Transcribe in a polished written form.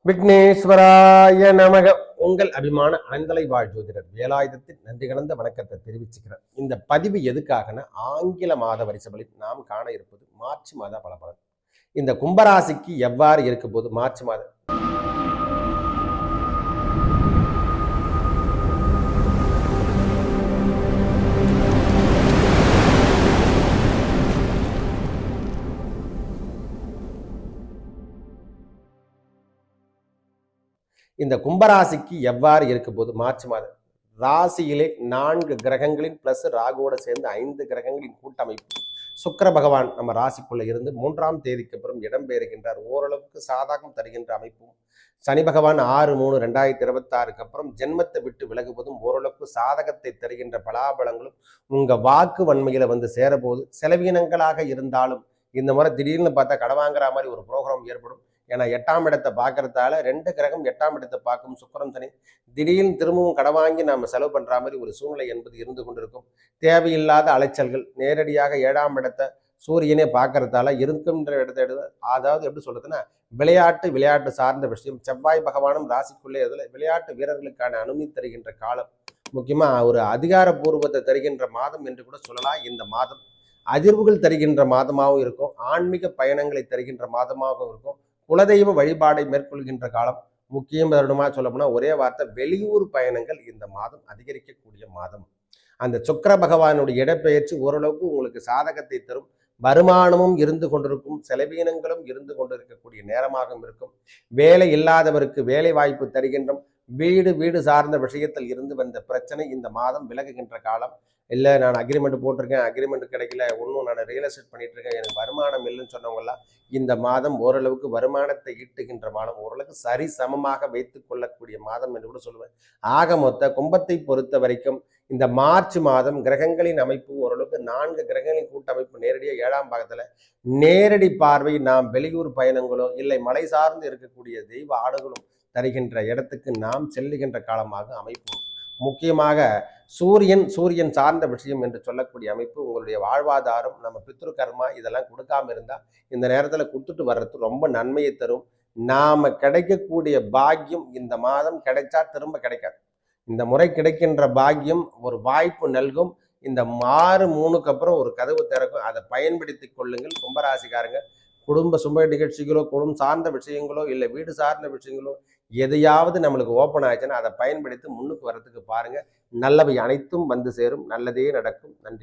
விக்னேஸ்வராய நமக. உங்கள் அபிமான அனந்தலை வாழ் ஜோதிடர் வேலாயுதத்தின் நன்றி கலந்த வணக்கத்தை தெரிவிச்சுக்கிறேன். இந்த பதிவு எதுக்காகனா, ஆங்கில மாத வரிசைகளில் நாம் காண இருப்பது மார்ச் மாத பலபலன். இந்த கும்பராசிக்கு எவ்வாறு இருக்க போது மார்ச் மாதம் இந்த கும்பராசிக்கு எவ்வாறு இருக்க போது மார்ச் மாதம் ராசியிலே 4 கிரகங்களின் பிளஸ் ராகுவோட சேர்ந்து 5 கிரகங்களின் கூட்டமைப்பு. சுக்கிர பகவான் நம்ம ராசிக்குள்ள இருந்து 3ஆம் தேதிக்கு அப்புறம் இடம்பெறுகின்றார். ஓரளவுக்கு சாதகம் தருகின்ற அமைப்பும். சனி பகவான் 6/3/2026 அப்புறம் ஜென்மத்தை விட்டு விலகுவதும் ஓரளவுக்கு சாதகத்தை தருகின்ற பலாபலங்களும் உங்க வாக்கு வன்மையில வந்து சேரபோது. செலவீனங்களாக இருந்தாலும் இந்த முறை திடீர்னு பார்த்தா கடை வாங்குற மாதிரி ஒரு ப்ரோக்ராம் ஏற்படும். ஏன்னா 8ஆம் இடத்தை பார்க்கறதால 2 கிரகம் 8ஆம் இடத்தை பார்க்கும் சுக்கிரன் சனி. திடீர்னு திரும்பவும் கடை வாங்கி நாம செலவு பண்ற மாதிரி ஒரு சூழ்நிலை என்பது இருந்து கொண்டிருக்கும். தேவையில்லாத அலைச்சல்கள். நேரடியாக 7ஆம் இடத்தை சூரியனே பார்க்கறதால இருக்கின்ற இடத்தை அதாவது எப்படி சொல்றதுன்னா, விளையாட்டு சார்ந்த விஷயம். செவ்வாய் பகவானும் ராசிக்குள்ளே விளையாட்டு வீரர்களுக்கான அனுமதி தருகின்ற காலம். முக்கியமா ஒரு அதிகாரப்பூர்வத்தை தருகின்ற மாதம் என்று கூட சொல்லலாம். இந்த மாதம் அதிர்வுகள் தருகின்ற மாதமாகவும் இருக்கும். ஆன்மீக பயணங்களை தருகின்ற மாதமாகவும் இருக்கும். குலதெய்வ வழிபாடை மேற்கொள்கின்ற காலம். முக்கியம் தருணமா சொல்ல போனா ஒரே வார்த்தை, வெளியூர் பயணங்கள் இந்த மாதம் அதிகரிக்கக்கூடிய மாதம். அந்த சுக்கிர பகவானுடைய இடப்பெயர்ச்சி ஓரளவுக்கு உங்களுக்கு சாதகத்தை தரும். வருமானமும் இருந்து கொண்டிருக்கும், செலவீனங்களும் இருந்து கொண்டிருக்கக்கூடிய நேரமாகவும் இருக்கும். வேலை இல்லாதவருக்கு வேலை வாய்ப்பு தருகின்றோம். வீடு சார்ந்த விஷயத்தில் இருந்து வந்த பிரச்சனை இந்த மாதம் விலகுகின்ற காலம். இல்லை நான் அக்ரிமெண்ட் போட்டிருக்கேன், அக்ரிமெண்ட் கிடைக்கல, ஒன்றும் நான் ரியல் எஸ்டேட் பண்ணிட்டு இருக்கேன், எனக்கு வருமானம் இல்லைன்னு சொன்னவங்கலாம் இந்த மாதம் ஓரளவுக்கு வருமானத்தை ஈட்டுகின்ற மாதம். ஓரளவுக்கு சரி சமமாக வைத்துக் கொள்ளக்கூடிய மாதம் என்று கூட சொல்லுவேன். ஆக மொத்த கும்பத்தை பொறுத்த வரைக்கும் இந்த மார்ச் மாதம் கிரகங்களின் அமைப்பு ஓரளவுக்கு 4 கிரகங்களின் கூட்டமைப்பு நேரடியாக 7ஆம் பாகத்துல நேரடி பார்வை. நாம் வெளியூர் பயணங்களோ இல்லை மலை சார்ந்து இருக்கக்கூடிய தெய்வ ஆடுகளும் தருகின்ற இடத்துக்கு நாம் செல்லுகின்ற காலமாக அமைப்பு. முக்கியமாக சூரியன் சார்ந்த விஷயம் என்று சொல்லக்கூடிய அமைப்பு. உங்களுடைய வாழ்வாதாரம், நம்ம பித்ரு கர்மா இதெல்லாம் கொடுக்காம இருந்தா இந்த நேரத்துல கொடுத்துட்டு வர்றது ரொம்ப நன்மையை தரும். நாம கிடைக்கக்கூடிய பாக்கியம் இந்த மாதம் கிடைச்சா திரும்ப கிடைக்காது. இந்த முறை கிடைக்கின்ற பாக்கியம் ஒரு வாய்ப்பு நல்கும். இந்த 6/3க்கு அப்புறம் ஒரு கதவு திறக்கும். அதை பயன்படுத்தி கொள்ளுங்கள் கும்பராசிக்காரங்க. குடும்ப சுப நிகழ்ச்சிகளோ, குடும்பம் சார்ந்த விஷயங்களோ, இல்லை வீடு சார்ந்த விஷயங்களோ எதையாவது நம்மளுக்கு ஓப்பன் ஆச்சுன்னா அதை பயன்படுத்தி முன்னுக்கு வர்றதுக்கு பாருங்க. நல்லவை அனைத்தும் வந்து சேரும். நல்லதே நடக்கும். நன்றி.